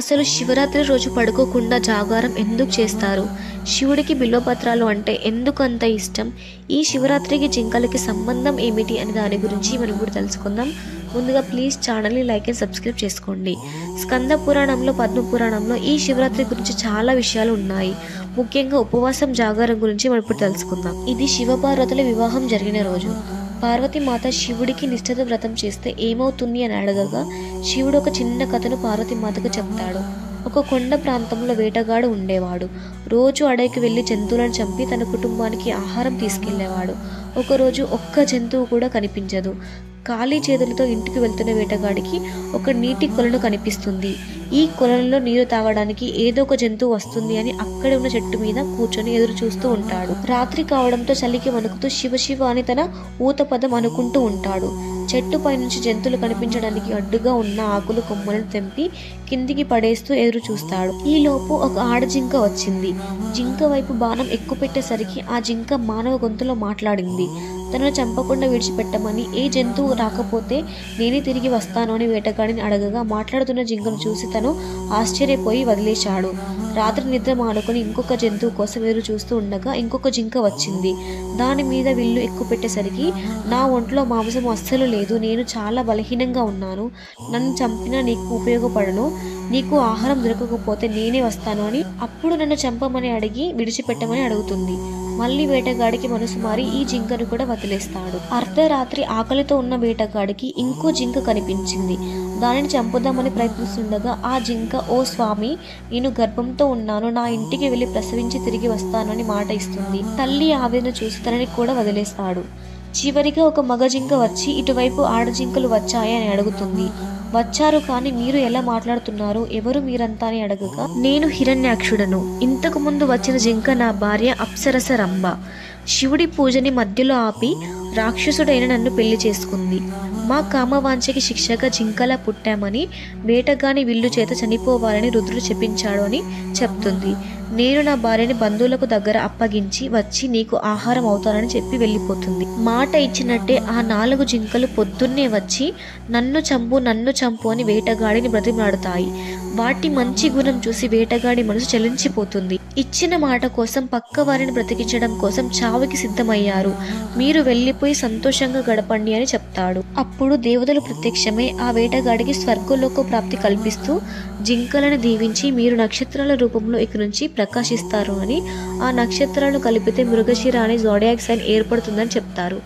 అసలు శివరాత్రి రోజు పడుకోకుండా జాగారం ఎందుకు చేస్తారు? శివుడికి బిల్వపత్రాలు అంటే ఎందుకు అంత ఇష్టం? ఈ శివరాత్రికి జింకలకి సంబంధం ఏమిటి అనే దాని గురించి మనం ఇప్పుడు తెలుసుకుందాం. ముందుగా ప్లీజ్ ఛానల్ని లైక్ అండ్ సబ్స్క్రైబ్ చేసుకోండి. స్కంద పురాణంలో, పద్మ పురాణంలో ఈ శివరాత్రి గురించి చాలా విషయాలు ఉన్నాయి. ముఖ్యంగా ఉపవాసం, జాగారం గురించి మనం ఇప్పుడు తెలుసుకుందాం. ఇది శివపార్వతుల వివాహం జరిగిన రోజు. పార్వతీమాత శివుడికి నిష్ఠత వ్రతం చేస్తే ఏమవుతుంది అని అడగగా శివుడు ఒక చిన్న కథను పార్వతీమాతకు చెప్తాడు. ఒక కొండ ప్రాంతంలో వేటగాడు ఉండేవాడు. రోజు అడవికి వెళ్ళి జంతువులను చంపి తన కుటుంబానికి ఆహారం తీసుకెళ్లేవాడు. ఒకరోజు ఒక్క జంతువు కూడా కనిపించదు. ఖాళీ చేతులతో ఇంటికి వెళ్తున్న వేటగాడికి ఒక నీటి కొలను కనిపిస్తుంది. ఈ కొలంలో నీరు తాగడానికి ఏదో ఒక జంతువు వస్తుంది అని అక్కడే ఉన్న చెట్టు మీద కూర్చొని ఎదురు చూస్తూ ఉంటాడు. రాత్రి కావడంతో చలికి వణుకుతూ శివ శివ అని తన ఊతపదం అనుకుంటూ ఉంటాడు. చెట్టు పైనుంచి జంతువులు కనిపించడానికి అడ్డుగా ఉన్న ఆకులు, కొమ్మలను తెంపి కిందికి పడేస్తూ ఎదురు చూస్తాడు. ఈలోపు ఒక ఆడజింక వచ్చింది. జింక వైపు బాణం ఎక్కుపెట్టేసరికి ఆ జింక మానవ గొంతులో మాట్లాడింది. తనను చంపకుండా విడిచిపెట్టమని, ఏ జంతువు రాకపోతే నేనే తిరిగి వస్తాను అని వేటగాడిని అడగగా మాట్లాడుతున్న జింకను చూసి తను ఆశ్చర్యపోయి వదిలేశాడు. రాత్రి నిద్ర మానుకొని ఇంకొక జంతువు కోసం ఎదురు చూస్తూ ఉండగా ఇంకొక జింక వచ్చింది. దాని మీద విల్లు ఎక్కుపెట్టేసరికి నా ఒంట్లో మాంసం అస్సలు లేదు, నేను చాలా బలహీనంగా ఉన్నాను, నన్ను చంపినా నీకు ఉపయోగపడను, నీకు ఆహారం దొరకకపోతే నేనే వస్తాను అని అప్పుడు నన్ను చంపమని అడిగి విడిచిపెట్టమని అడుగుతుంది. మళ్ళీ వేటగాడికి మనసు మారి ఈ జింకను కూడా వదిలేస్తాడు. అర్ధరాత్రి ఆకలితో ఉన్న వేటగాడికి ఇంకో జింక కనిపించింది. దానిని చంపుదామని ప్రయత్నిస్తుండగా ఆ జింక, ఓ స్వామి, నేను గర్భంతో ఉన్నాను, నా ఇంటికి వెళ్ళి ప్రసవించి తిరిగి వస్తాను అని మాట ఇస్తుంది. తల్లి ఆవేదన చూసి తనని కూడా వదిలేస్తాడు. చివరిగా ఒక మగ జింక వచ్చి ఇటువైపు ఆడజింకలు వచ్చాయి అని అడుగుతుంది. వచ్చారు, కానీ మీరు ఎలా మాట్లాడుతున్నారు, ఎవరు మీరంతా అని అడగగా నేను హిరణ్యాక్షుడను, ఇంతకు ముందు వచ్చిన జింక నా భార్య అప్సరస రంభ. శివుడి పూజని మధ్యలో ఆపి రాక్షసుడైన నన్ను పెళ్లి చేసుకుంది. మా కామవాంఛకి శిక్షగా జింకలా పుట్టామని వేటగాని విల్లు చేత చనిపోవాలని రుద్రుడు చెప్పించాడు అని చెప్తుంది. నేను నా భార్యని బంధువులకు దగ్గర అప్పగించి వచ్చి నీకు ఆహారం అవుతానని చెప్పి వెళ్ళిపోతుంది. మాట ఇచ్చినట్టే ఆ 4 జింకలు పొద్దున్నే వచ్చి నన్ను చంపు అని వేటగాడిని బ్రతిమలాడుతాయి. వాటి మంచి గుణం చూసి వేటగాడి మనసు చలించిపోతుంది. ఇచ్చిన మాట కోసం పక్క వారిని బ్రతికించడం కోసం చావుకి సిద్ధమయ్యారు, మీరు వెళ్ళిపోయి సంతోషంగా గడపండి అని చెప్తాడు. అప్పుడు దేవతలు ప్రత్యక్షమై ఆ వేటగాడికి స్వర్గలోక ప్రాప్తి కల్పిస్తూ జింకలను దీవించి మీరు నక్షత్రాల రూపంలో ఇక నుంచి ప్రకాశిస్తారు అని, ఆ నక్షత్రాలను కలిపితే మృగశిర అనే జోడియాక్ సైన్ ఏర్పడుతుందని చెప్తారు.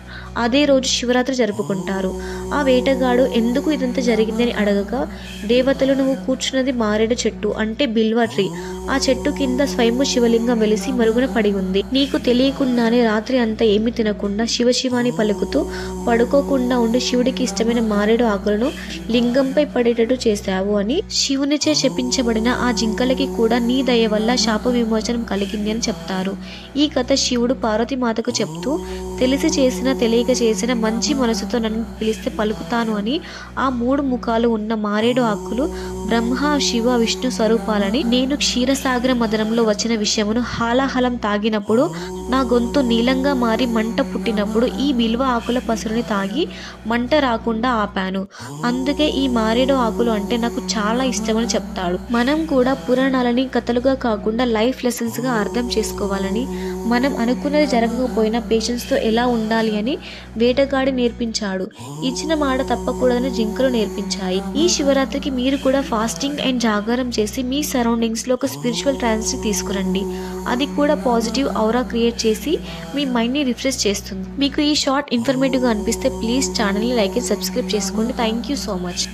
అదే రోజు శివరాత్రి జరుపుకుంటారు. ఆ వేటగాడు ఎందుకు ఇదంతా జరిగిందని అడగగా దేవతలు, నువ్వు కూర్చున్నది మారేడు చెట్టు అంటే బిల్వ ట్రీ, ఆ చెట్టు కింద స్వయంభు శివలింగం వెలిసి మరుగున పడి ఉంది. నీకు తెలియకుండానే రాత్రి అంతా ఏమి తినకుండా శివశివాని పలుకుతూ పడుకోకుండా ఉండి శివుడికి ఇష్టమైన మారేడు ఆకులను లింగంపై పడేటట్టు చేశావు అని శివునిచే చెప్పించబడిన ఆ జింకలకి కూడా నీ దయ వల్ల శాప విమోచనం కలిగింది అని చెప్తారు. ఈ కథ శివుడు పార్వతీమాతకు చెప్తూ, తెలిసి చేసిన తెలియక చేసిన మంచి మనసుతో నన్ను పిలిస్తే పలుకుతాను అని ఆ 3 ముఖాలు ఉన్న మారేడు ఆకులు బ్రహ్మ, శివ, విష్ణు స్వరూపాలని, నేను క్షీరసాగర మదనంలో వచ్చిన విషయమును హాలాహలం తాగినప్పుడు నా గొంతు నీలంగా మారి మంట పుట్టినప్పుడు ఈ బిల్వ ఆకుల పసరుని తాగి మంట రాకుండా ఆపాను. అందుకే ఈ మారేడు ఆకులు అంటే నాకు చాలా ఇష్టమని చెప్తాడు. మనం కూడా పురాణాలని కథలుగా కాకుండా లైఫ్ లెసన్స్ గా అర్థం చేసుకోవాలని, మనం అనుకున్నది జరగకపోయినా పేషెన్స్ తో ఎలా ఉండాలి అని వేటగాడి నేర్పించాడు. ఇచ్చిన మాట తప్పకూడదని జింకలు నేర్పించాయి. ఈ శివరాత్రికి మీరు కూడా ఫాస్టింగ్ అండ్ జాగారం చేసి మీ సరౌండింగ్స్ లో ఒక స్పిరిచువల్ ట్రాన్స్ ని తీసుకురండి. అది కూడా పాజిటివ్ ఔరా క్రియేట్ చేసి మీ మైండ్ ని రిఫ్రెష్ చేస్తుంది. మీకు ఈ షార్ట్ ఇన్ఫర్మేటివ్ గా అనిపిస్తే ప్లీజ్ ఛానల్ ని లైక్ అండ్ సబ్స్క్రైబ్ చేసుకోండి. Thank you so much.